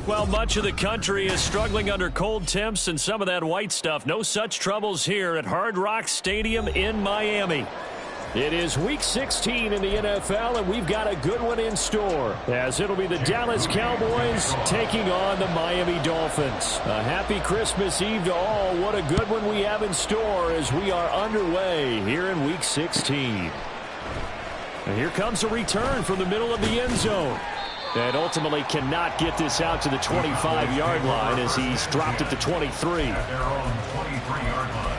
Well, much of the country is struggling under cold temps and some of that white stuff. No such troubles here at Hard Rock Stadium in Miami. It is Week 16 in the NFL, and we've got a good one in store, as it'll be the Dallas Cowboys taking on the Miami Dolphins. A happy Christmas Eve to all. What a good one we have in store as we are underway here in Week 16. And here comes a return from the middle of the end zone. And ultimately cannot get this out to the 25-yard line as he's dropped at the 23. At their own 23-yard line.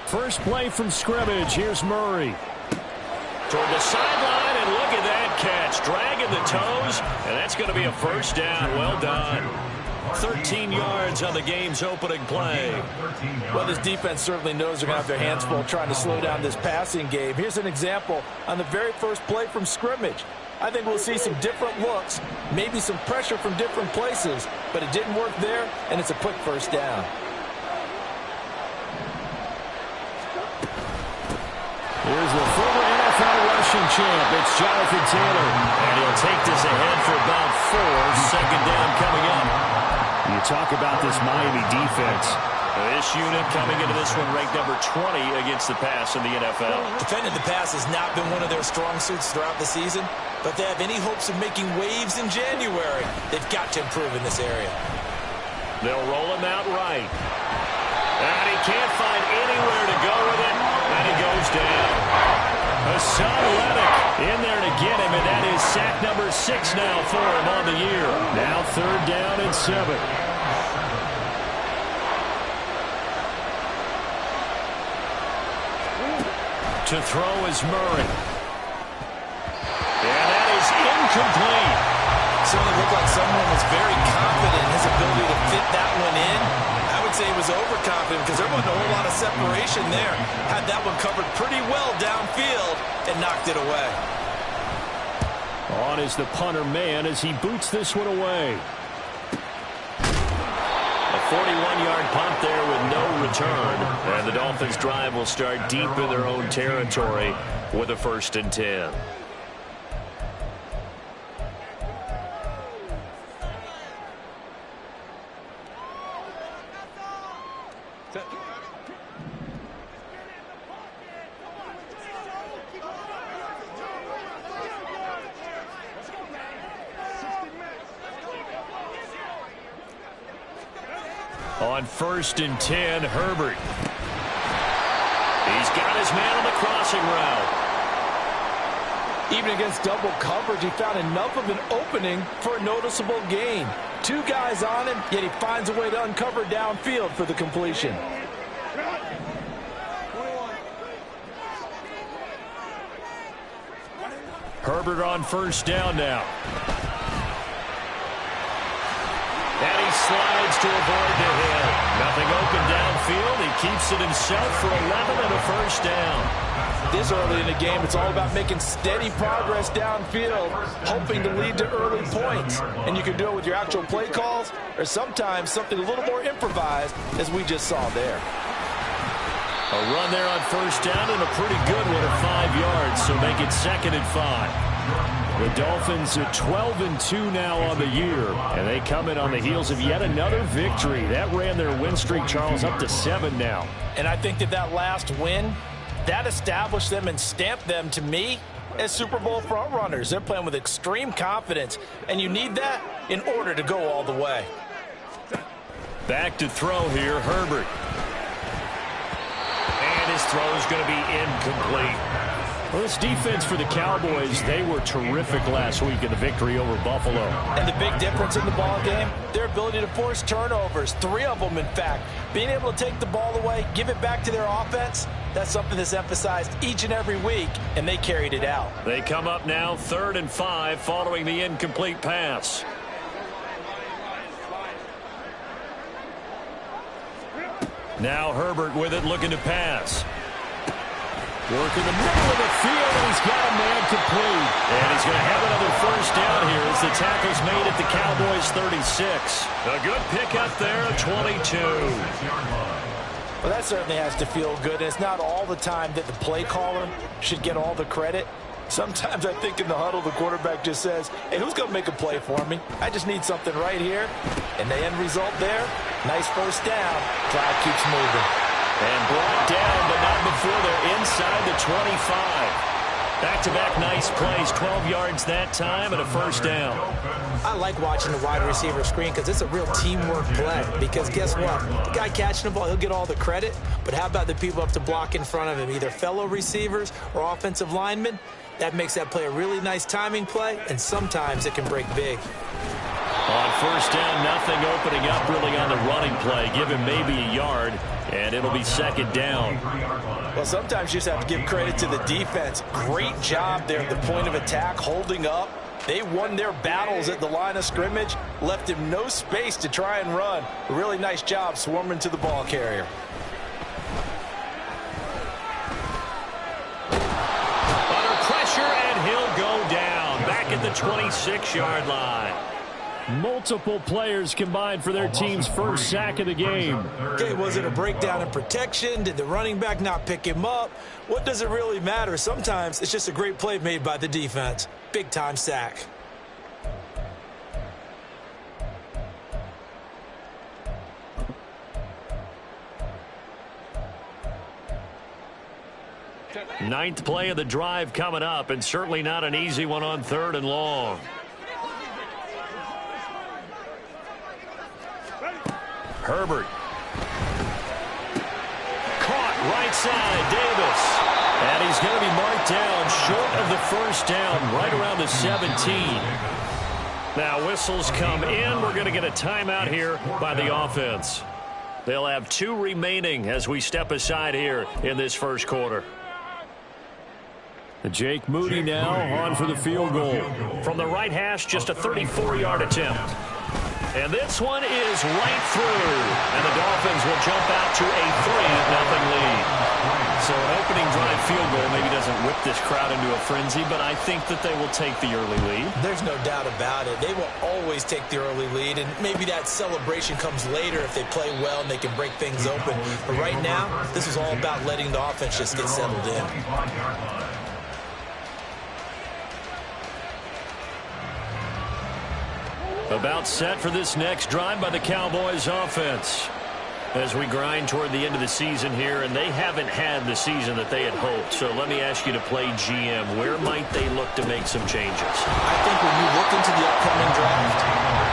First play from scrimmage. Here's Murray. Toward the sideline, and look at that catch. Dragging the toes, and that's going to be a first down. Well done. 13 yards on the game's opening play. Well, this defense certainly knows they're going to have their hands full trying to slow down this passing game. Here's an example on the very first play from scrimmage. I think we'll see some different looks, maybe some pressure from different places, but it didn't work there, and it's a quick first down. Here's the former NFL rushing champ. It's Jonathan Taylor. And he'll take this ahead for about 4. Second down coming up. You talk about this Miami defense. This unit coming into this one ranked number 20 against the pass in the NFL. Defending the pass has not been one of their strong suits throughout the season, but they have any hopes of making waves in January. They've got to improve in this area. They'll roll him out right. And he can't find anywhere to go with it. And he goes down. Hassan Reddick in there to get him, and that is sack number 6 now for him on the year. Now 3rd down and 7. To throw is Murray. And that is incomplete. Certainly looked like someone was very confident in his ability to fit that one in. I would say he was overconfident because there wasn't a whole lot of separation there. Had that one covered pretty well downfield and knocked it away. On is the punter man as he boots this one away. A 41-yard punt there with no return. And the Dolphins drive will start deep in their own territory with a 1st and 10. On 1st and 10, Herbert. He's got his man on the crossing route. Even against double coverage, he found enough of an opening for a noticeable gain. 2 guys on him, yet he finds a way to uncover downfield for the completion. Herbert on 1st down now. And he slides to avoid the hit. Nothing open downfield. He keeps it himself for 11 and a 1st down. This early in the game, it's all about making steady progress downfield, hoping to lead to early points. And you can do it with your actual play calls or sometimes something a little more improvised, as we just saw there. A run there on 1st down and a pretty good one at 5 yards, so make it 2nd and 5. The Dolphins are 12-2 now on the year, and they come in on the heels of yet another victory. That ran their win streak, Charles, up to 7 now. And I think that last win, that established them and stamped them, to me, as Super Bowl frontrunners. They're playing with extreme confidence, and you need that in order to go all the way. Back to throw here, Herbert. And his throw is going to be incomplete. Well, this defense for the Cowboys, they were terrific last week in the victory over Buffalo. And the big difference in the ball game, their ability to force turnovers, 3 of them, in fact. Being able to take the ball away, give it back to their offense, that's something that's emphasized each and every week, and they carried it out. They come up now 3rd and 5 following the incomplete pass. Now Herbert with it, looking to pass. Working the middle of the field, and he's got a man complete. And he's going to have another first down here as the tackle's made at the Cowboys' 36. A good pickup there, 22. Well, that certainly has to feel good. And it's not all the time that the play caller should get all the credit. Sometimes I think in the huddle, the quarterback just says, hey, who's going to make a play for me? I just need something right here. And the end result there, nice first down. Drive keeps moving. And brought down, but not before they're inside the 25. Back-to-back nice plays, 12 yards that time and a first down. I like watching the wide receiver screen because it's a real teamwork play. Because guess what? The guy catching the ball, he'll get all the credit. But how about the people up to block in front of him, either fellow receivers or offensive linemen? That makes that play a really nice timing play, and sometimes it can break big. On first down, nothing opening up really on the running play. Give him maybe a yard, and it'll be second down. Well, sometimes you just have to give credit to the defense. Great job there at the point of attack, holding up. They won their battles at the line of scrimmage, left him no space to try and run. A really nice job swarming to the ball carrier. Under pressure, and he'll go down. Back at the 26-yard line. Multiple players combined for their team's first sack of the game. Okay, was it a breakdown in protection? Did the running back not pick him up? What does it really matter? Sometimes it's just a great play made by the defense. Big-time sack. Ninth play of the drive coming up, and certainly not an easy one on 3rd and long. Herbert. Caught right side, Davis. And he's going to be marked down short of the first down, right around the 17. Now whistles come in. We're going to get a timeout here by the offense. They'll have 2 remaining as we step aside here in this first quarter. Jake Moody now on for the field goal. From the right hash, just a 34-yard attempt. And this one is right through. And the Dolphins will jump out to a 3-0 lead. So an opening drive field goal maybe doesn't whip this crowd into a frenzy, but I think that they will take the early lead. There's no doubt about it. They will always take the early lead, and maybe that celebration comes later if they play well and they can break things open. But right now, this is all about letting the offense just get settled in. About set for this next drive by the Cowboys offense. As we grind toward the end of the season here, and they haven't had the season that they had hoped. So let me ask you to play GM. Where might they look to make some changes? I think when you look into the upcoming draft,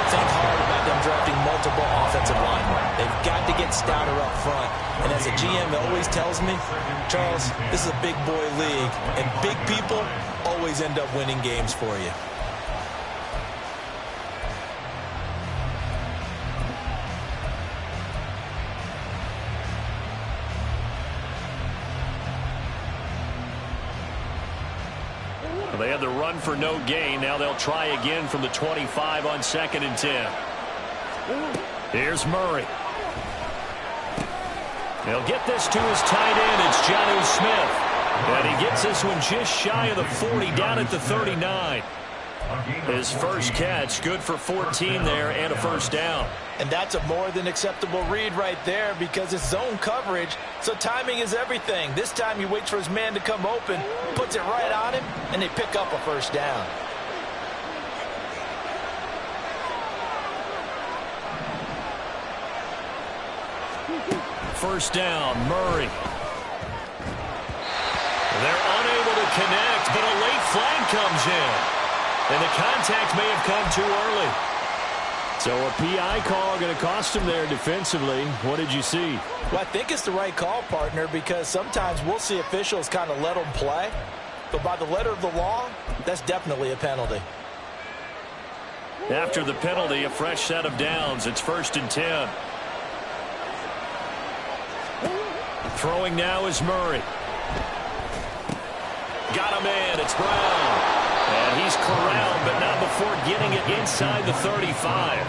think hard about them drafting multiple offensive linemen. They've got to get stouter up front. And as a GM always tells me, Charles, this is a big boy league, and big people always end up winning games for you. They had the run for no gain. Now they'll try again from the 25 on 2nd and 10. Here's Murray. They'll get this to his tight end. It's Jonnu Smith. And he gets this one just shy of the 40, down at the 39. His first catch, good for 14 there and a first down. And that's a more than acceptable read right there because it's zone coverage, so timing is everything. This time he waits for his man to come open, puts it right on him, and they pick up a first down. First down, Murray. They're unable to connect, but a late flag comes in. And the contact may have come too early. So a PI call going to cost him there defensively. What did you see? Well, I think it's the right call, partner, because sometimes we'll see officials kind of let them play. But by the letter of the law, that's definitely a penalty. After the penalty, a fresh set of downs. It's 1st and 10. Throwing now is Murray. Got him in. It's Brown. And he's corralled, but not before getting it inside the 35.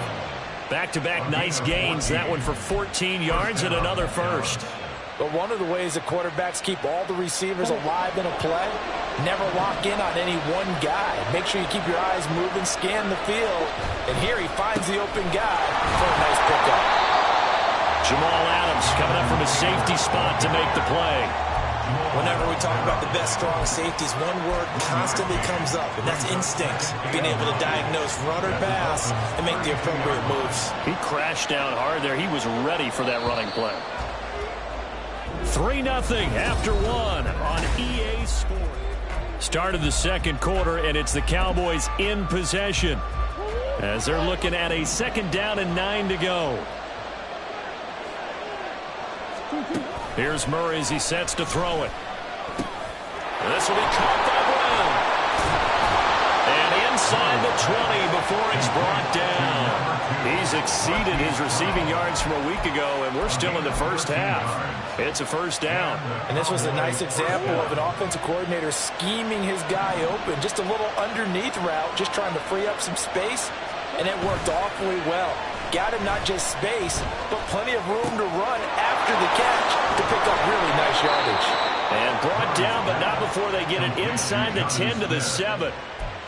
Back-to-back nice gains. That one for 14 yards and another first. But one of the ways that quarterbacks keep all the receivers alive in a play, never lock in on any one guy. Make sure you keep your eyes moving, scan the field. And here he finds the open guy for a nice pickup. Jamal Adams coming up from a safety spot to make the play. Whenever we talk about the best strong safeties, one word constantly comes up, and that's instincts. Being able to diagnose run or pass and make the appropriate moves. He crashed down hard there. He was ready for that running play. 3-0 after one on EA Sports. Start of the second quarter, and it's the Cowboys in possession as they're looking at a 2nd down and 9 to go. Here's Murray as he sets to throw it. This will be caught by Brown. And inside the 20 before it's brought down. He's exceeded his receiving yards from a week ago, and we're still in the first half. It's a 1st down. And this was a nice example of an offensive coordinator scheming his guy open. Just a little underneath route, just trying to free up some space, and it worked awfully well. Got him not just space, but plenty of room to run after the catch to pick up really nice yardage. And brought down, but not before they get it inside the 10 to the 7.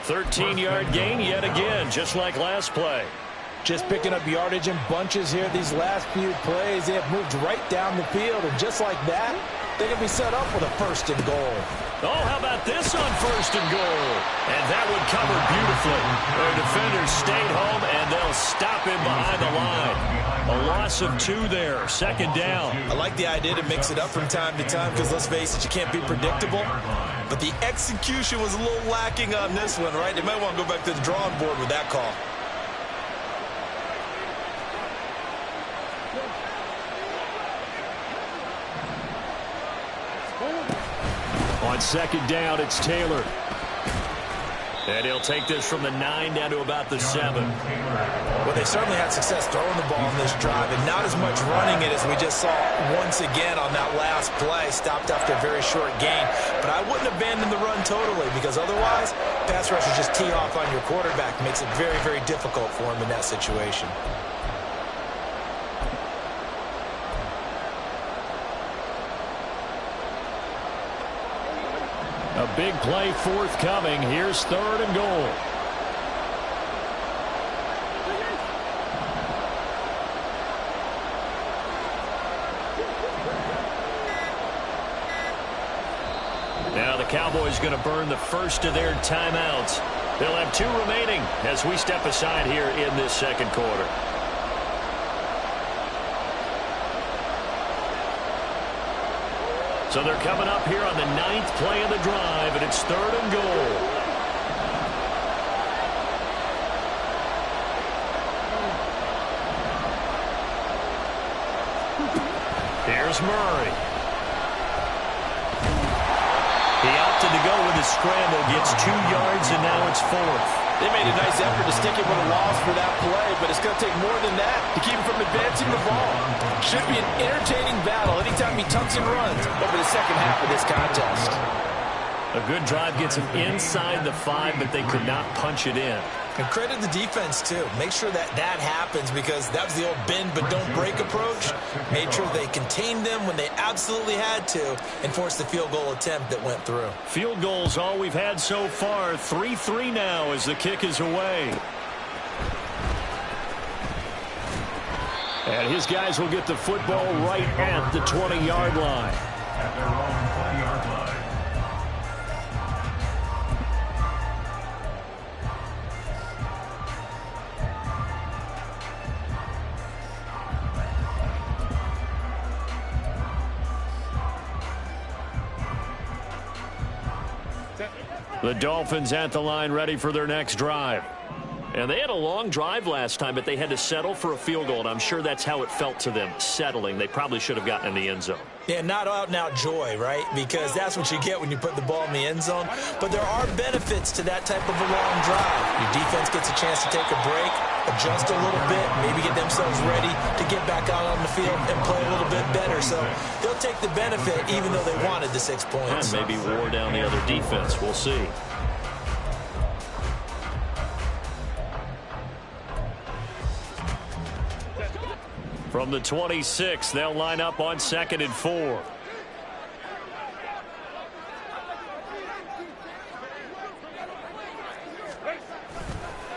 13-yard gain yet again, just like last play. Just picking up yardage in bunches here these last few plays. They have moved right down the field, and just like that, they can be set up with a 1st and goal. Oh, how about this on 1st and goal? And that one covered beautifully. Their defenders stayed home, and they'll stop him behind the line. A loss of 2 there, 2nd down. I like the idea to mix it up from time to time because, let's face it, you can't be predictable. But the execution was a little lacking on this one, right? They might want to go back to the drawing board with that call. On 2nd down, it's Taylor. And he'll take this from the 9 down to about the 7. Well, they certainly had success throwing the ball on this drive, and not as much running it as we just saw once again on that last play. Stopped after a very short gain. But I wouldn't abandon the run totally, because otherwise, pass rushers just tee off on your quarterback. Makes it very, very difficult for him in that situation. A big play forthcoming. Here's 3rd and goal. Now the Cowboys going to burn the first of their timeouts. They'll have 2 remaining as we step aside here in this 2nd quarter. So they're coming up here on the 9th play of the drive, and it's 3rd and goal. Here's Murray. He opted to go with his scramble, gets 2 yards, and now it's 4th. They made a nice effort to stick him with a loss for that play, but it's going to take more than that to keep him from advancing the ball. Should be an entertaining battle anytime he tucks and runs over the 2nd half of this contest. A good drive gets him inside the 5, but they could not punch it in. And credit the defense, too. Make sure that that happens, because that was the old bend but don't break approach. Made sure they contained them when they absolutely had to and forced the field goal attempt that went through. Field goals all we've had so far. 3-3 now as the kick is away. And his guys will get the football right at the 20-yard line. At their own 20-yard line. The Dolphins at the line, ready for their next drive. And they had a long drive last time, but they had to settle for a field goal, and I'm sure that's how it felt to them, settling. They probably should have gotten in the end zone. Yeah, not out-and-out joy, right? Because that's what you get when you put the ball in the end zone. But there are benefits to that type of a long drive. Your defense gets a chance to take a break, adjust a little bit, maybe get themselves ready to get back out on the field and play a little bit better. So they'll take the benefit even though they wanted the 6 points. And maybe wore down the other defense. We'll see. From the 26, they'll line up on 2nd and 4.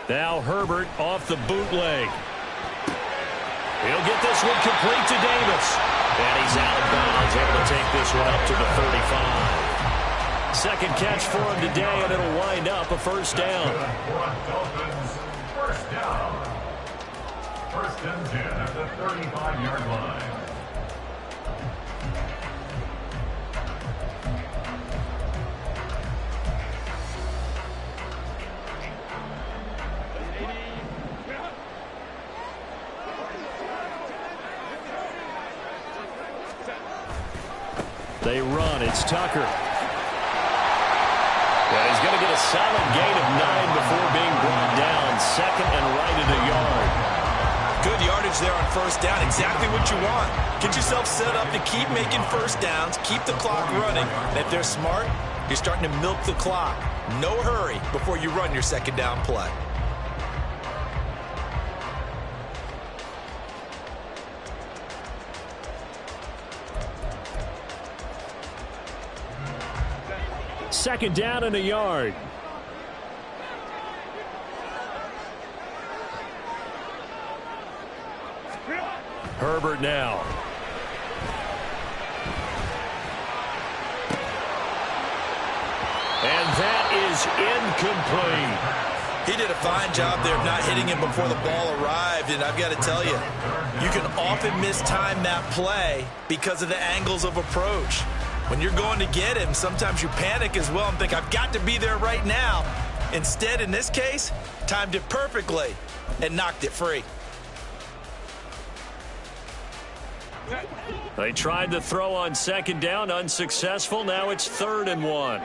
Now Herbert off the bootleg. He'll get this one complete to Davis. And he's out of bounds, able to take this one up to the 35. Second catch for him today, and it'll wind up a first down. Dolphins, first down. First and 10 at the 35-yard line. They run. It's Tucker. And he's going to get a solid gain of 9 before being brought down. Second and right at a yard. Good yardage there on first down. Exactly what you want. Get yourself set up to keep making first downs, keep the clock running. And if they're smart, you're starting to milk the clock. No hurry before you run your second down play. Second down and a yard. Herbert now. And that is incomplete. He did a fine job there of not hitting him before the ball arrived, and I've got to tell you, you can often mistime that play because of the angles of approach. When you're going to get him, sometimes you panic as well and think, I've got to be there right now. Instead, in this case, timed it perfectly and knocked it free. They tried to throw on second down, unsuccessful. Now it's 3rd and 1.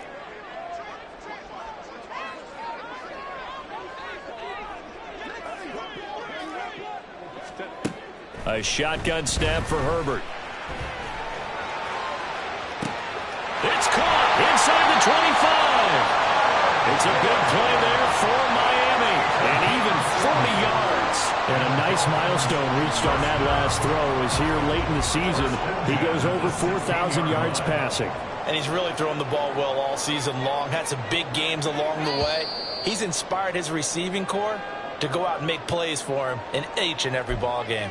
A shotgun snap for Herbert. It's caught inside the 25. It's a big play there for Miami. And even 40 yards. And a nice milestone reached on that last throw as here late in the season, he goes over 4,000 yards passing. And he's really thrown the ball well all season long. Had some big games along the way. He's inspired his receiving corps to go out and make plays for him in each and every ball game.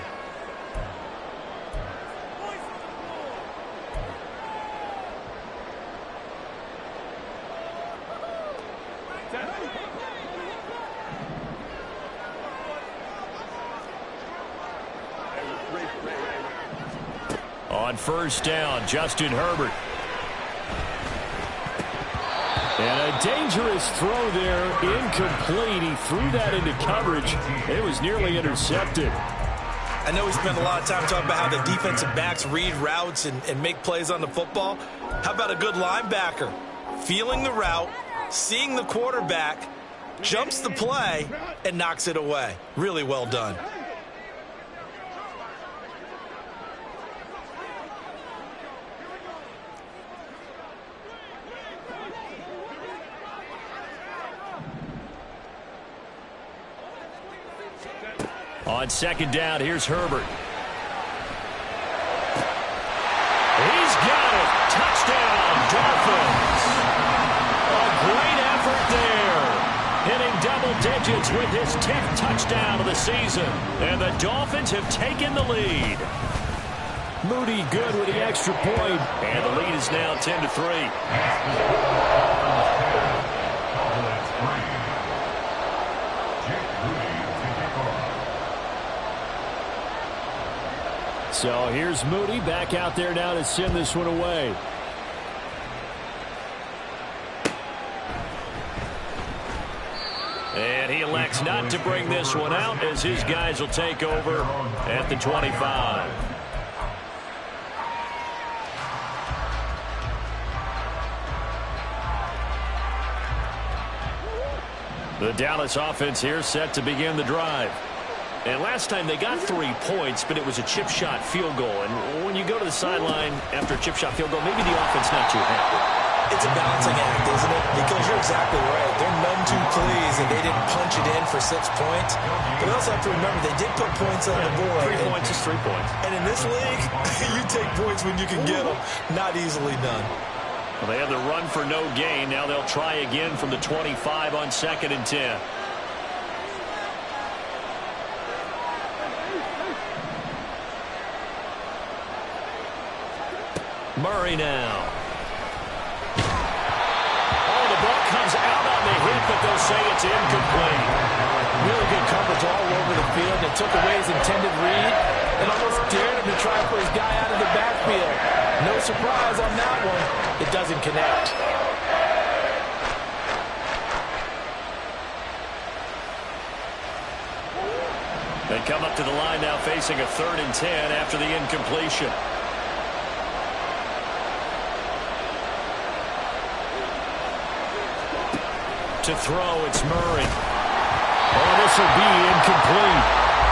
On first down, Justin Herbert. And a dangerous throw there, incomplete. He threw that into coverage. It was nearly intercepted. I know we spent a lot of time talking about how the defensive backs read routes and make plays on the football. How about a good linebacker? Feeling the route, seeing the quarterback, jumps the play, and knocks it away. Really well done. On second down, here's Herbert. He's got it. Touchdown, Dolphins. A great effort there. Hitting double digits with his 10th touchdown of the season. And the Dolphins have taken the lead. Moody good with the extra point. And the lead is now 10-3. So here's Moody back out there now to send this one away. And he elects not to bring this one out as his guys will take over at the 25. The Dallas offense here set to begin the drive. And last time they got 3 points, but it was a chip shot field goal. And when you go to the sideline after a chip shot field goal, maybe the offense not too happy. It's a balancing act, isn't it? Because you're exactly right. They're none too pleased and they didn't punch it in for 6 points. But we also have to remember they did put points on the board. 3 points is 3 points. And in this league, you take points when you can get them. Not easily done. Well, they have the run for no gain. Now they'll try again from the 25 on 2nd and 10. Murray now. Oh, the ball comes out on the hit, but they'll say it's incomplete. Really good coverage all over the field. It took away his intended read and almost dared him to try for his guy out of the backfield. No surprise on that one. It doesn't connect. They come up to the line now facing a 3rd and 10 after the incompletion. To throw, it's Murray. Oh, this will be incomplete.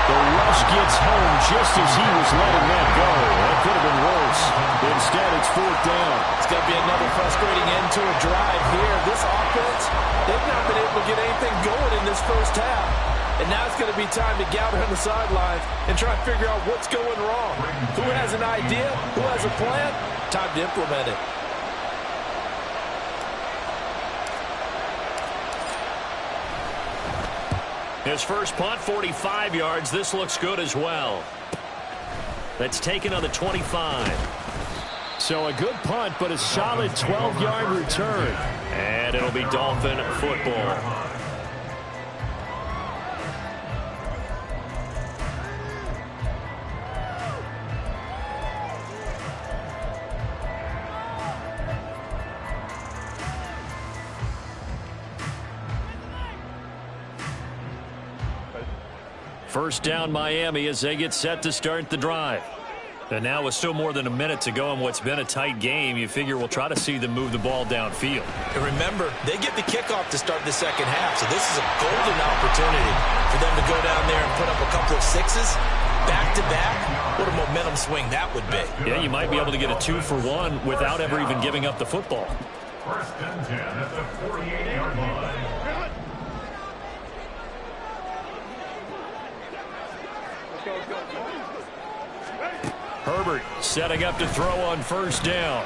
The rush gets home just as he was letting that go. That could have been worse. Instead, it's 4th down. It's going to be another frustrating end to a drive here. This offense, they've not been able to get anything going in this first half. And now it's going to be time to gather on the sidelines and try to figure out what's going wrong. Who has an idea? Who has a plan? Time to implement it. His first punt, 45 yards. This looks good as well. That's taken on the 25. So a good punt, but a solid 12-yard return. And it'll be Dolphin football. First down Miami as they get set to start the drive. And now with still more than a minute to go in what's been a tight game, you figure we'll try to see them move the ball downfield. And remember, they get the kickoff to start the second half, so this is a golden opportunity for them to go down there and put up a couple of sixes back-to-back. What a momentum swing that would be. Yeah, you might be able to get a 2-for-1 without ever even giving up the football. First and 10 at the 48-yard line. Herbert setting up to throw on first down.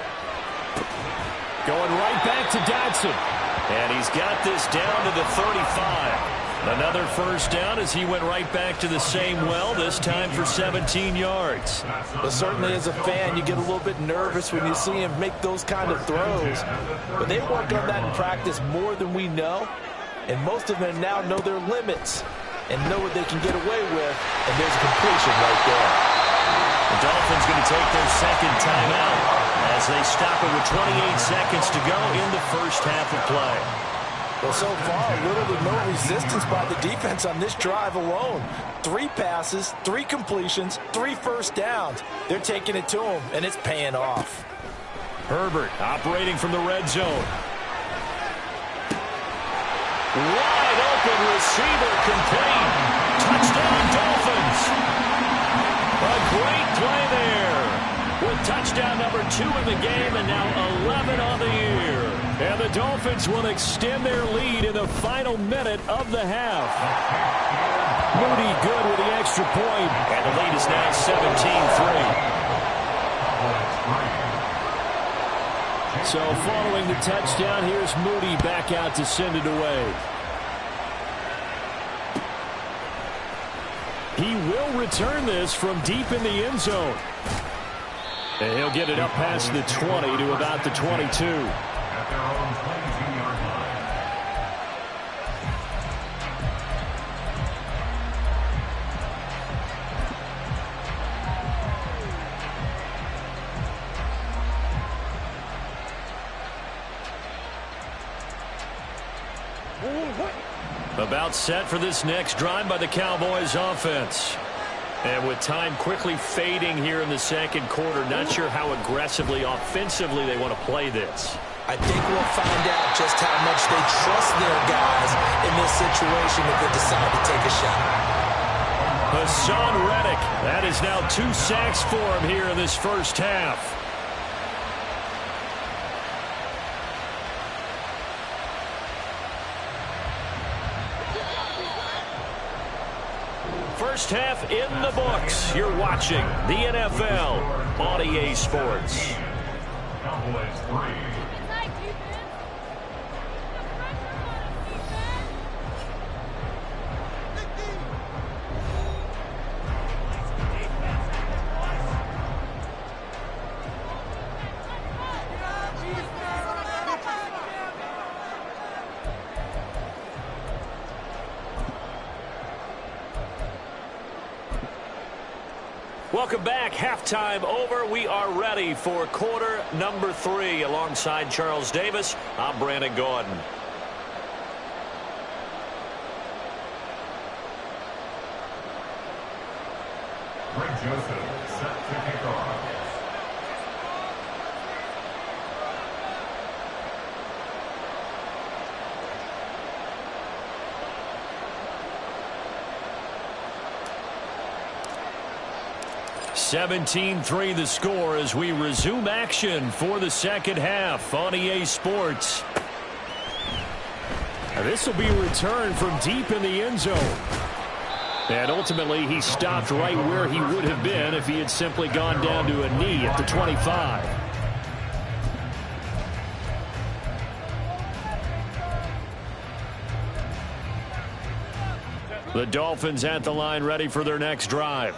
Going right back to Dotson. And he's got this down to the 35. Another first down as he went right back to the same well, this time for 17 yards. But certainly as a fan, you get a little bit nervous when you see him make those kind of throws. But they worked on that in practice more than we know. And most of them now know their limits and know what they can get away with. And there's a completion right there. The Dolphins going to take their second timeout as they stop it with 28 seconds to go in the first half of play. Well, so far, little to no resistance by the defense on this drive alone. 3 passes, 3 completions, 3 first downs. They're taking it to them, and it's paying off. Herbert operating from the red zone. Wide open receiver complete. Touchdown Dolphins. A great play there with touchdown number 2 in the game and now 11 on the year. And the Dolphins will extend their lead in the final minute of the half. Moody good with the extra point, and the lead is now 17-3. So following the touchdown, here's Moody back out to send it away. He will return this from deep in the end zone. And he'll get it up past the 20 to about the 22. At their own 22-yard line. About set for this next drive by the Cowboys offense. And with time quickly fading here in the second quarter, not sure how aggressively, offensively they want to play this. I think we'll find out just how much they trust their guys in this situation if they decide to take a shot. Hassan Reddick, that is now 2 sacks for him here in this first half. First half in the books. You're watching the NFL on EA Sports. Cowboys 3. Welcome back. Halftime over. We are ready for quarter number 3. Alongside Charles Davis, I'm Brandon Gordon. Greg Joseph set to kick off. (17-3) the score as we resume action for the second half on EA Sports. This will be a return from deep in the end zone. And ultimately, he stopped right where he would have been if he had simply gone down to a knee at the 25. The Dolphins at the line ready for their next drive.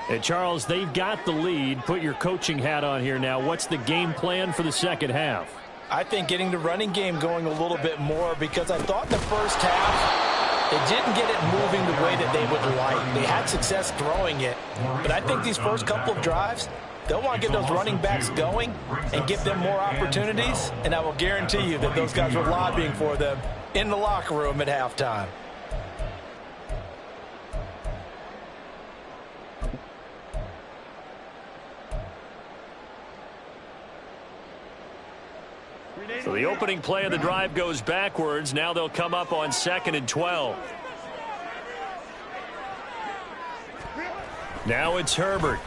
And Charles, they've got the lead. Put your coaching hat on here now. What's the game plan for the second half? I think getting the running game going a little bit more, because I thought in the first half they didn't get it moving the way that they would like. They had success throwing it, but I think these first couple of drives, they'll want to get those running backs going and give them more opportunities, and I will guarantee you that those guys were lobbying for them in the locker room at halftime. So the opening play of the drive goes backwards. Now they'll come up on 2nd and 12. Now it's Herbert.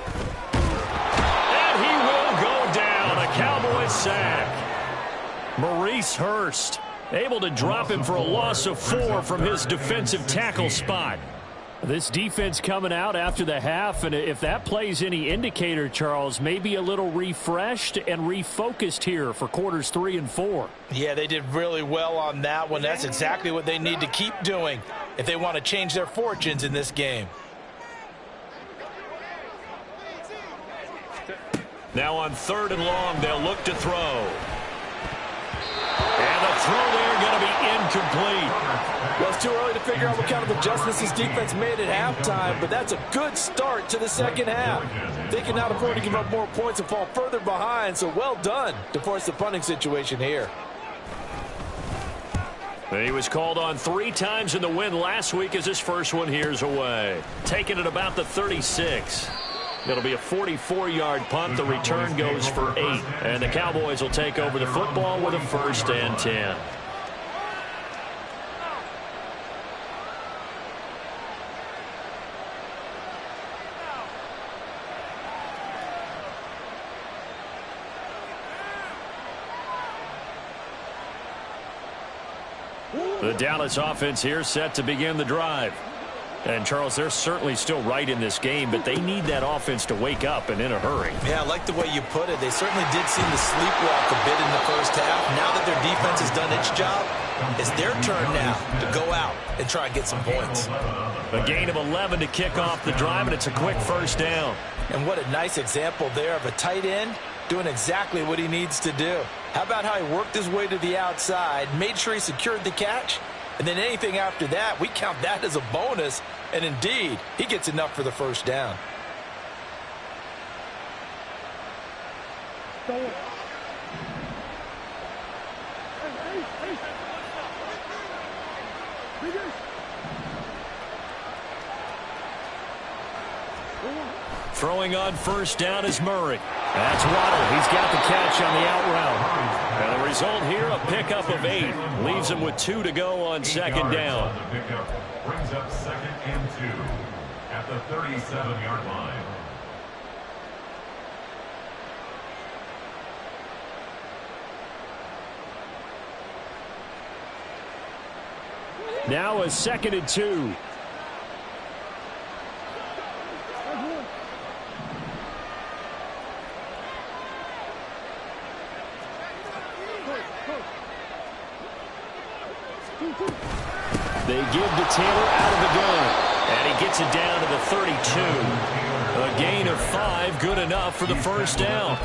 And he will go down. A Cowboys sack. Maurice Hurst able to drop him for a loss of 4 from his defensive tackle spot. This defense coming out after the half, and if that plays any indicator, Charles, maybe a little refreshed and refocused here for quarters 3 and 4. Yeah, they did really well on that one. That's exactly what they need to keep doing if they want to change their fortunes in this game. Now on 3rd and long, they'll look to throw. And the throw there going to be incomplete. Well, it's too early to figure out what kind of adjustments this defense made at halftime, but that's a good start to the second half. They cannot afford to give up more points and fall further behind, so well done to force the punting situation here. He was called on 3 times in the win last week as his first one here's away. Taking it about the 36. It'll be a 44-yard punt. The return goes for 8. And the Cowboys will take over the football with a 1st and 10. The Dallas offense here set to begin the drive. And, Charles, they're certainly still right in this game, but they need that offense to wake up and in a hurry. Yeah, I like the way you put it. They certainly did seem to sleepwalk a bit in the first half. Now that their defense has done its job, it's their turn now to go out and try and get some points. A gain of 11 to kick off the drive, and it's a quick 1st down. And what a nice example there of a tight end doing exactly what he needs to do. How about how he worked his way to the outside, made sure he secured the catch, and then anything after that, we count that as a bonus. And indeed, he gets enough for the 1st down. Throwing on 1st down is Murray. That's Waddle. He's got the catch on the out route. And the result here, a pickup of 8. Leaves him with 2 to go on 2nd down. The pickup brings up 2nd and 2 at the 37-yard line. Now a 2nd and 2. They give to Taylor out of the gun, and he gets it down to the 32. A gain of 5, good enough for the first down.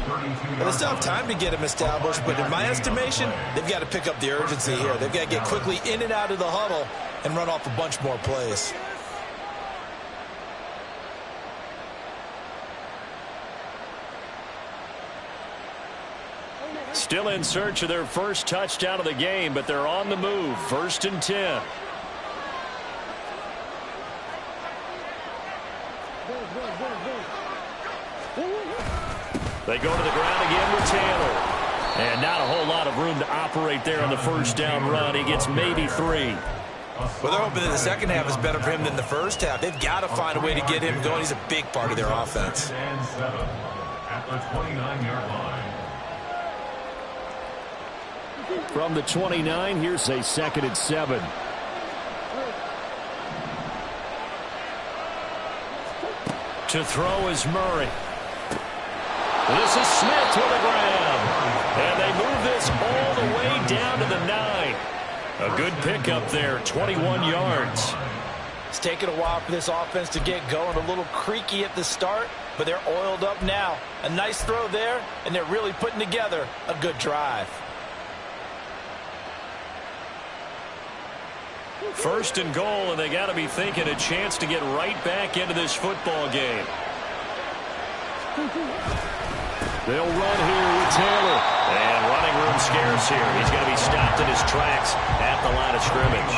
Well, they still have time to get him established, but in my estimation, they've got to pick up the urgency here. They've got to get quickly in and out of the huddle and run off a bunch more plays. Still in search of their first touchdown of the game, but they're on the move. 1st and 10. They go to the ground again with Taylor. And not a whole lot of room to operate there on the first down run. He gets maybe 3. Well, they're hoping that the second half is better for him than the first half. They've got to find a way to get him going. He's a big part of their offense. At the 29-yard line. From the 29, here's a 2nd and 7. To throw is Murray. This is Smith to the ground. And they move this all the way down to the 9. A good pickup there, 21 yards. It's taken a while for this offense to get going. A little creaky at the start, but they're oiled up now. A nice throw there, and they're really putting together a good drive. 1st and goal, and they got to be thinking a chance to get right back into this football game. They'll run here with Taylor. And running room scarce here. He's going to be stopped in his tracks at the line of scrimmage.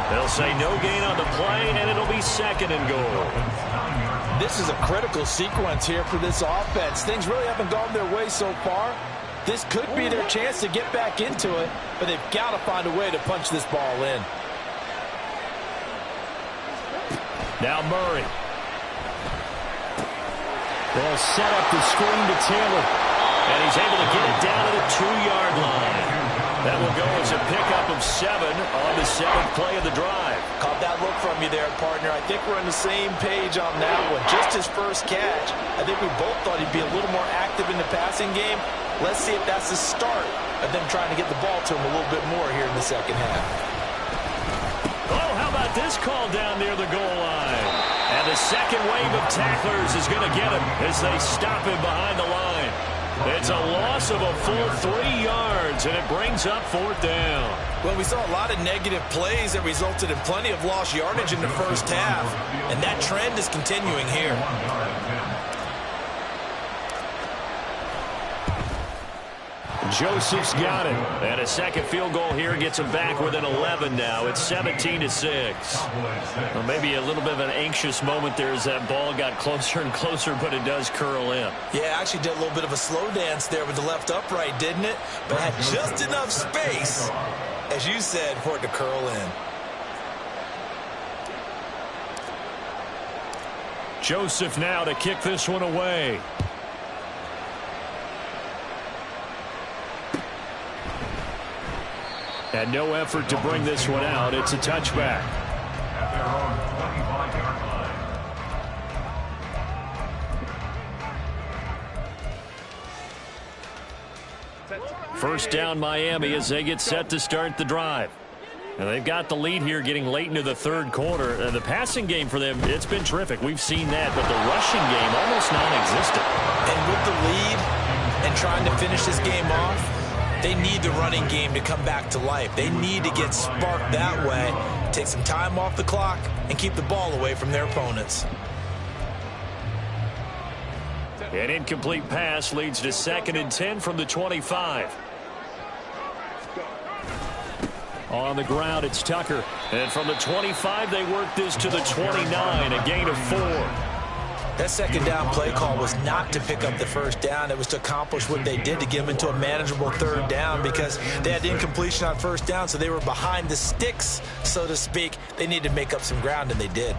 They'll say no gain on the play, and it'll be 2nd and goal. This is a critical sequence here for this offense. Things really haven't gone their way so far. This could be their chance to get back into it, but they've got to find a way to punch this ball in. Now Murray. They'll set up the screen to Taylor. And he's able to get it down to the 2-yard line. That will go as a pickup of 7 on the 7th play of the drive. Caught that look from you there, partner. I think we're on the same page on that one. Just his first catch. I think we both thought he'd be a little more active in the passing game. Let's see if that's the start of them trying to get the ball to him a little bit more here in the second half. Oh, how about this call down near the goal line? And the second wave of tacklers is going to get him as they stop him behind the line. It's a loss of a full 3 yards, and it brings up 4th down. Well, we saw a lot of negative plays that resulted in plenty of lost yardage in the first half, and that trend is continuing here. Joseph's got it. And a second field goal here gets him back within 11 now. It's 17-6. Well, maybe a little bit of an anxious moment there as that ball got closer and closer, but it does curl in. Yeah, actually did a little bit of a slow dance there with the left upright, didn't it? But had just enough space, as you said, for it to curl in. Joseph now to kick this one away. And no effort to bring this one out. It's a touchback. At their own 25-yard line. First down Miami as they get set to start the drive. And they've got the lead here getting late into the 3rd quarter. And the passing game for them, it's been terrific. We've seen that, but the rushing game almost non-existent. And with the lead and trying to finish this game off, they need the running game to come back to life. They need to get sparked that way, take some time off the clock, and keep the ball away from their opponents. An incomplete pass leads to 2nd and 10 from the 25. On the ground, it's Tucker. And from the 25, they work this to the 29, a gain of 4. That second down play call was not to pick up the first down. It was to accomplish what they did to get them into a manageable 3rd down because they had incompletion on first down, so they were behind the sticks, so to speak. They needed to make up some ground, and they did.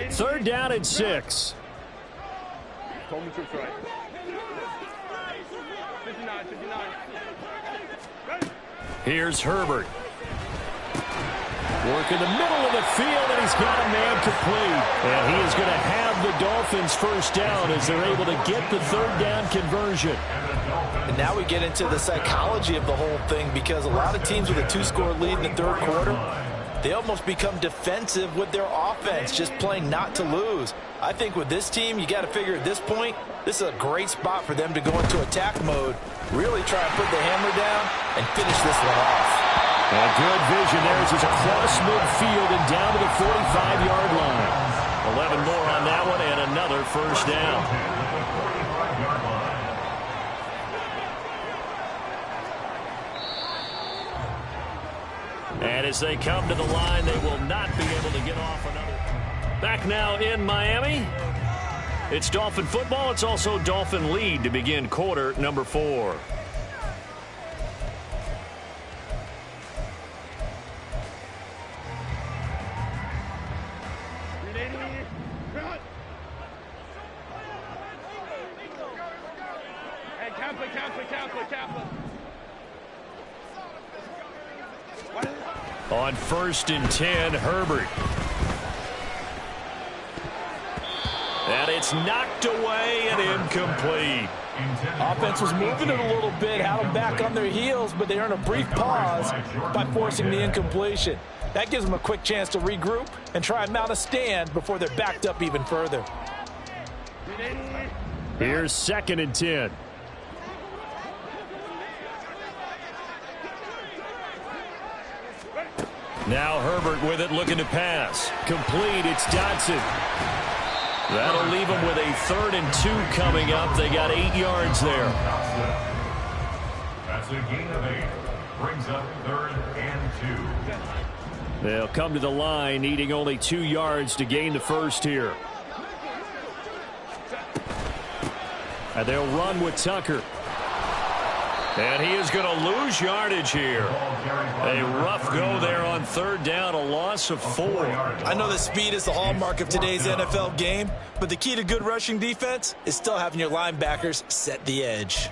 3rd down and 6. Here's Herbert. Work in the middle of the field, and he's got a man complete. And he is going to have the Dolphins first down as they're able to get the third down conversion. And now we get into the psychology of the whole thing, because a lot of teams with a 2-score lead in the third quarter, they almost become defensive with their offense, just playing not to lose. I think with this team, you got to figure at this point, this is a great spot for them to go into attack mode, really try and put the hammer down and finish this one off. A good vision there as he's across midfield and down to the 45-yard line. 11 more on that one and another first down. And as they come to the line, they will not be able to get off another. Back now in Miami. It's Dolphin football. It's also Dolphin lead to begin quarter number 4. On 1st and 10, Herbert. And it's knocked away and incomplete. Offense was moving it a little bit, had them back on their heels, but they earn a brief pause by forcing the incompletion. That gives them a quick chance to regroup and try and mount a stand before they're backed up even further. Here's 2nd and 10. Now Herbert with it, looking to pass. Complete, it's Dotson. That'll leave them with a 3rd and 2 coming up. They got 8 yards there. That's a gain of 8. Brings up 3rd and 2. They'll come to the line, needing only 2 yards to gain the first here. And they'll run with Tucker. And he is going to lose yardage here. A rough go there on 3rd down, a loss of 4. I know that speed is the hallmark of today's NFL game, but the key to good rushing defense is still having your linebackers set the edge.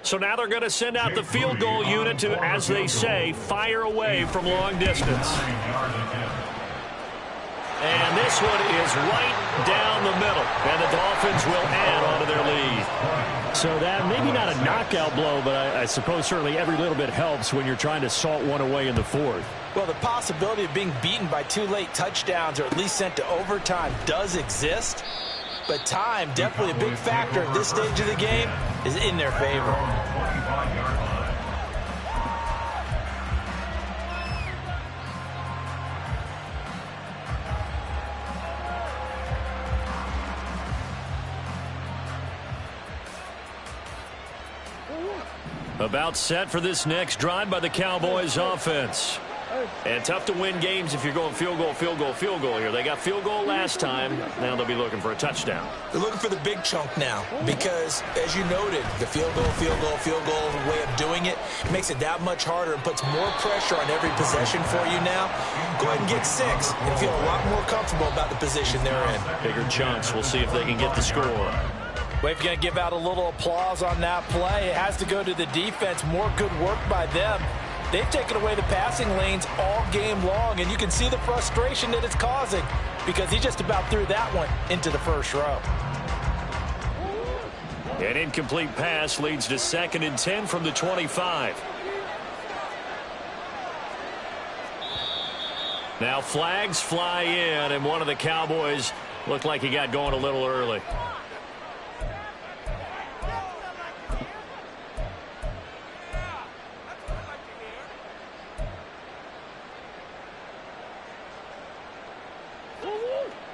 So now they're going to send out the field goal unit to, as they say, fire away from long distance. And this one is right down the middle. And the Dolphins will add on to their lead. So that maybe not a knockout blow, but I suppose certainly every little bit helps when you're trying to salt one away in the 4th. Well, the possibility of being beaten by 2 late touchdowns or at least sent to overtime does exist. But time, definitely a big factor at this stage of the game, is in their favor. About set for this next drive by the Cowboys offense. And tough to win games if you're going field goal, field goal, field goal here. They got field goal last time. Now they'll be looking for a touchdown. They're looking for the big chunk now because, as you noted, the field goal way of doing it makes it that much harder and puts more pressure on every possession for you now. Go ahead and get 6 and feel a lot more comfortable about the position they're in. Bigger chunks. We'll see if they can get the score. Well, if you're going to give out a little applause on that play, it has to go to the defense. More good work by them. They've taken away the passing lanes all game long, and you can see the frustration that it's causing because he just about threw that one into the first row. An incomplete pass leads to 2nd and 10 from the 25. Now flags fly in, and one of the Cowboys looked like he got going a little early.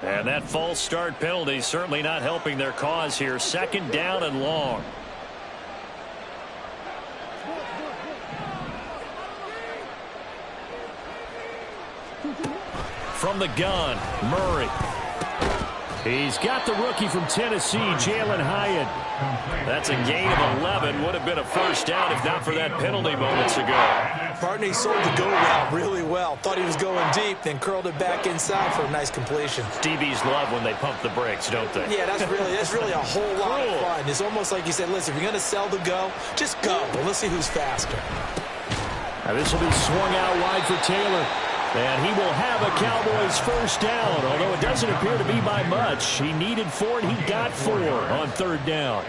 And that false start penalty certainly not helping their cause here. 2nd down and long. From the gun, Murray. He's got the rookie from Tennessee, Jalen Hyatt. That's a gain of 11. Would have been a first down if not for that penalty moments ago. Partner, he sold the go route really well. Thought he was going deep, then curled it back inside for a nice completion. DBs love when they pump the brakes, don't they? Yeah, that's really a whole lot of fun. It's almost like you said, listen, if you're going to sell the go, just go. But let's see who's faster. Now this will be swung out wide for Taylor. And he will have a Cowboys first down, although it doesn't appear to be by much. He needed 4, and he got 4 on third down.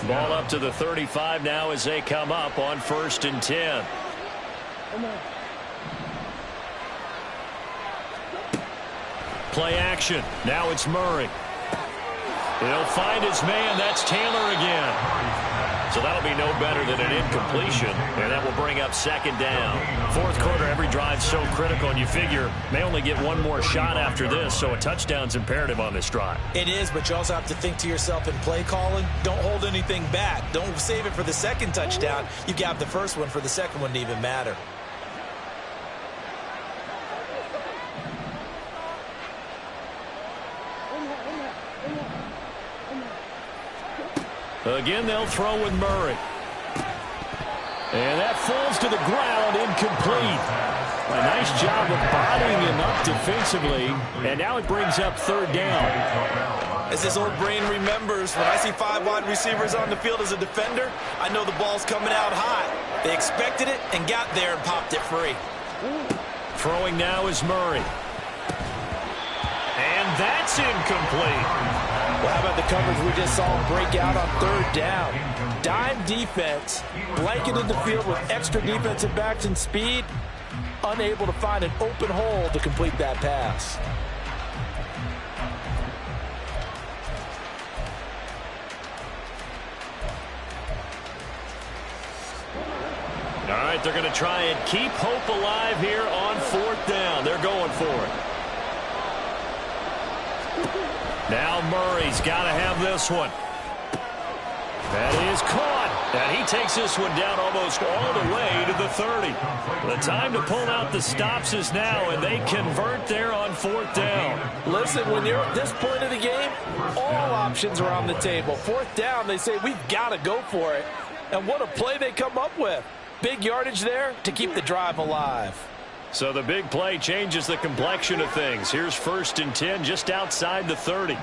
Ball up to the 35 now as they come up on 1st and 10. Play action. Now it's Murray. He'll find his man. That's Taylor again. So that'll be no better than an incompletion, and that will bring up 2nd down. 4th quarter, every drive so critical, and you figure may only get one more shot after this, so a touchdown's imperative on this drive. It is, but you also have to think to yourself in play calling, don't hold anything back. Don't save it for the 2nd touchdown. You got the first one for the 2nd one to even matter. Again, they'll throw with Murray. And that falls to the ground, incomplete. A nice job of bodying him up defensively. And now it brings up 3rd down. As this old brain remembers, when I see 5 wide receivers on the field as a defender, I know the ball's coming out hot. They expected it and got there and popped it free. Throwing now is Murray. And that's incomplete. Well, how about the coverage we just saw him break out on 3rd down? Dime defense, blanketed the field with extra defensive backs and speed, unable to find an open hole to complete that pass. All right, they're going to try and keep hope alive here on 4th down. They're going for it. Now Murray's got to have this one. That is caught. And he takes this one down almost all the way to the 30. The time to pull out the stops is now, and they convert there on 4th down. Listen, when you're at this point of the game, all options are on the table. 4th down, they say, we've got to go for it. And what a play they come up with. Big yardage there to keep the drive alive. So the big play changes the complexion of things. Here's 1st and 10 just outside the 30.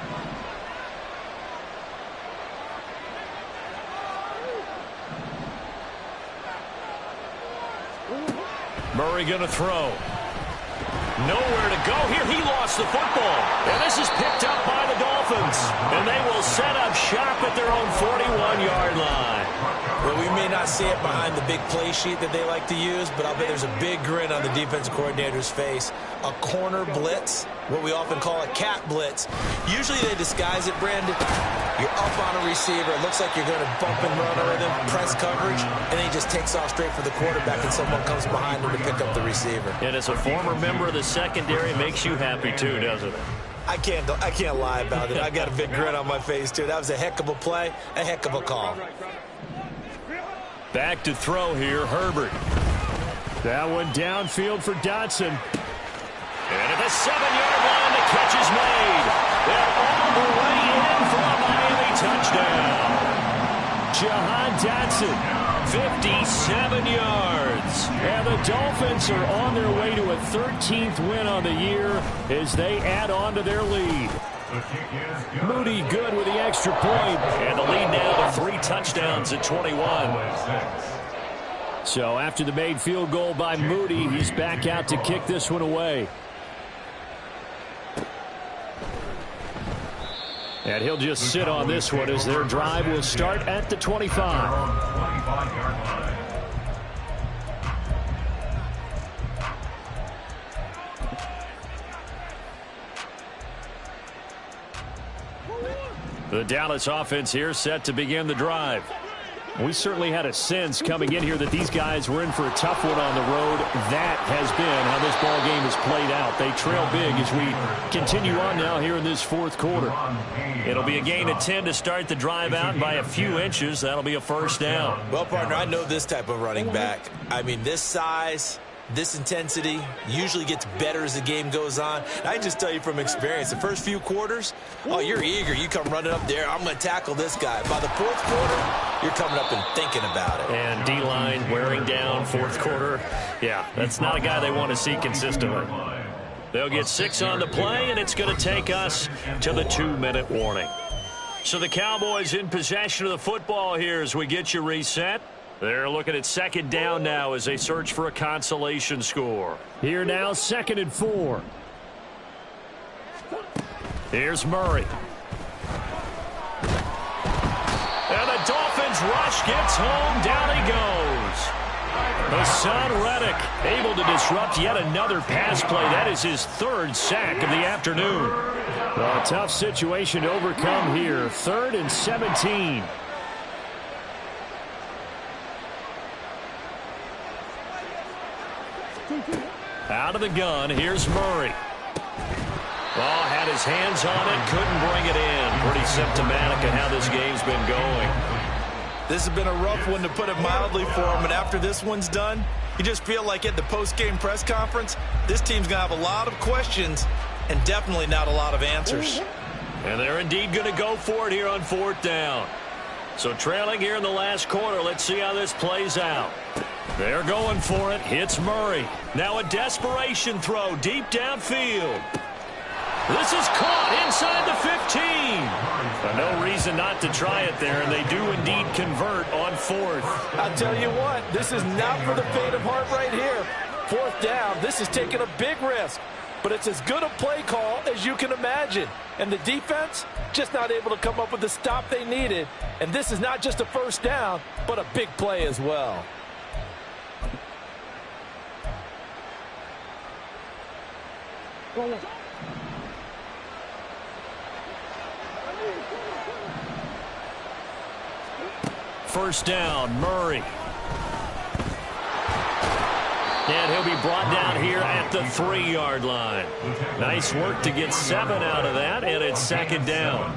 Murray going to throw. Nowhere to go here. He lost the football. And this is picked up by the Dolphins. And they will set up shop at their own 41-yard line. Well, we may not see it behind the big play sheet that they like to use, but I'll bet there's a big grin on the defensive coordinator's face. A corner blitz, what we often call a cat blitz. Usually they disguise it, Brandon. You're up on a receiver. It looks like you're going to bump and run over them, press coverage, and then he just takes off straight for the quarterback, and someone comes behind him to pick up the receiver. And as a former member of the secondary, makes you happy too, doesn't it? I can't lie about it. I got a big grin on my face, too. That was a heck of a play, a heck of a call. Back to throw here, Herbert. That one downfield for Dotson. And at the 7-yard line, the catch is made. They're all the way in for a Miami touchdown. Jahan Dotson, 57 yards. And the Dolphins are on their way to a 13th win on the year as they add on to their lead. Moody good with the extra point. And the lead now to 3 touchdowns at 21. So after the made field goal by Moody, he's back out to kick this one away. And he'll just sit on this one as their drive will start at the 25. The Dallas offense here set to begin the drive. We certainly had a sense coming in here that these guys were in for a tough one on the road. That has been how this ball game has played out. They trail big as we continue on now here in this 4th quarter. It'll be a gain of 10 to start the drive out by a few inches. That'll be a first down. Well, partner, I know this type of running back. I mean, this size, this intensity usually gets better as the game goes on. And I just tell you from experience, the first few quarters, oh, you're eager. You come running up there. I'm going to tackle this guy. By the 4th quarter, you're coming up and thinking about it. And D-line wearing down 4th quarter. Yeah, that's not a guy they want to see consistently. They'll get 6 on the play, and it's going to take us to the 2-minute warning. So the Cowboys in possession of the football here as we get you reset. They're looking at second down now as they search for a consolation score. Here now, 2nd and 4. Here's Murray. And the Dolphins rush gets home. Down he goes. Hassan Reddick able to disrupt yet another pass play. That is his 3rd sack of the afternoon. A tough situation to overcome here. 3rd and 17. Out of the gun, here's Murray. Oh, had his hands on it, couldn't bring it in. Pretty symptomatic of how this game's been going. This has been a rough one, to put it mildly, for him. And after this one's done, you just feel like at the post-game press conference, this team's going to have a lot of questions and definitely not a lot of answers. And they're indeed going to go for it here on 4th down. So trailing here in the last quarter, let's see how this plays out. They're going for it. Hits Murray. Now a desperation throw deep downfield. This is caught inside the 15. No reason not to try it there, and they do indeed convert on 4th. I'll tell you what, this is not for the faint of heart right here. 4th down, this is taking a big risk, but it's as good a play call as you can imagine. And the defense just not able to come up with the stop they needed. And this is not just a 1st down, but a big play as well. First down, Murray. And he'll be brought down here at the 3-yard line. Nice work to get 7 out of that, and it's 2nd down.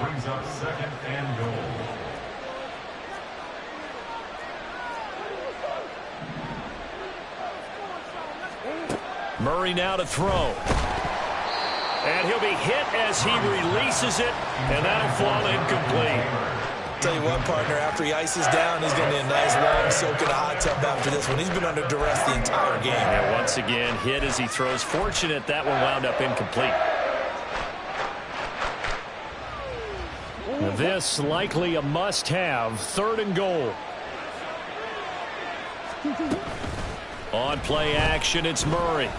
Brings up 2nd and goal. Murray now to throw. And he'll be hit as he releases it, and that'll fall incomplete. Tell you what, partner, after he ices down, he's going to need a nice long soak in a hot tub after this one. He's been under duress the entire game. And once again, hit as he throws. Fortunate that one wound up incomplete. This likely a must-have. 3rd and goal. On play action, it's Murray.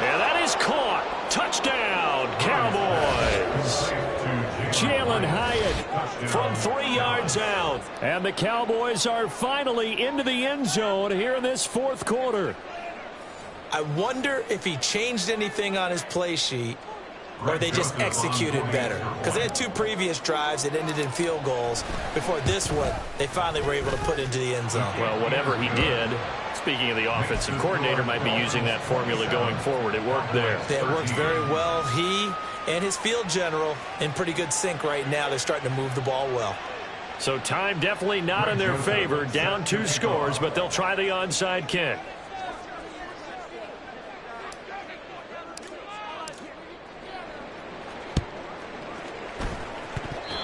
And that is caught. Touchdown, Cowboys. Jalen Hyatt from 3 yards out. And the Cowboys are finally into the end zone here in this 4th quarter. I wonder if he changed anything on his play sheet, or they just executed better. Because they had 2 previous drives that ended in field goals. Before this one, they finally were able to put into the end zone. Well, whatever he did, speaking of the offensive coordinator, might be using that formula going forward. It worked there. It worked very well. He and his field general in pretty good sync right now. They're starting to move the ball well. So time definitely not in their favor. Down 2 scores, but they'll try the onside kick.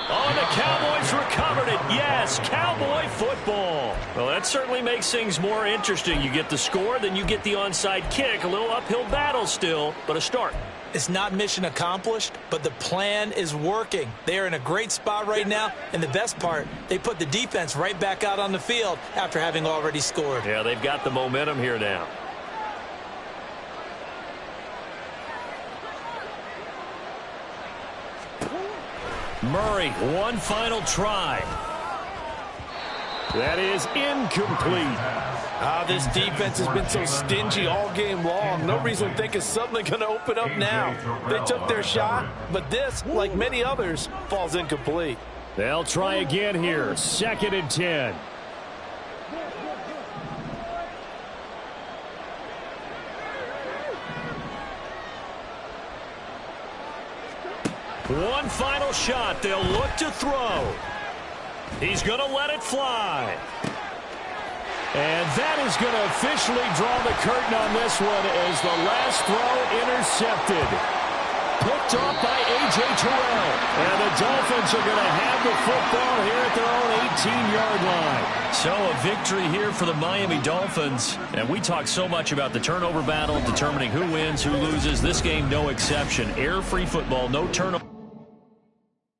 Oh, the Cowboys recovered it. Yes, Cowboy football. Well, that certainly makes things more interesting. You get the score, then you get the onside kick. A little uphill battle still, but a start. It's not mission accomplished, but the plan is working. They are in a great spot right now, and the best part, they put the defense right back out on the field after having already scored. Yeah, they've got the momentum here now. Murray, one final try. That is incomplete. This defense has been so stingy all game long. No reason to think it's suddenly going to open up now. They took their shot, but this, like many others, falls incomplete. They'll try again here. 2nd and 10. One final shot. They'll look to throw. He's going to let it fly. And that is going to officially draw the curtain on this one as the last throw intercepted. Picked off by A.J. Terrell. And the Dolphins are going to have the football here at their own 18-yard line. So a victory here for the Miami Dolphins. And we talk so much about the turnover battle, determining who wins, who loses. This game, no exception. Error-free football, no turnover.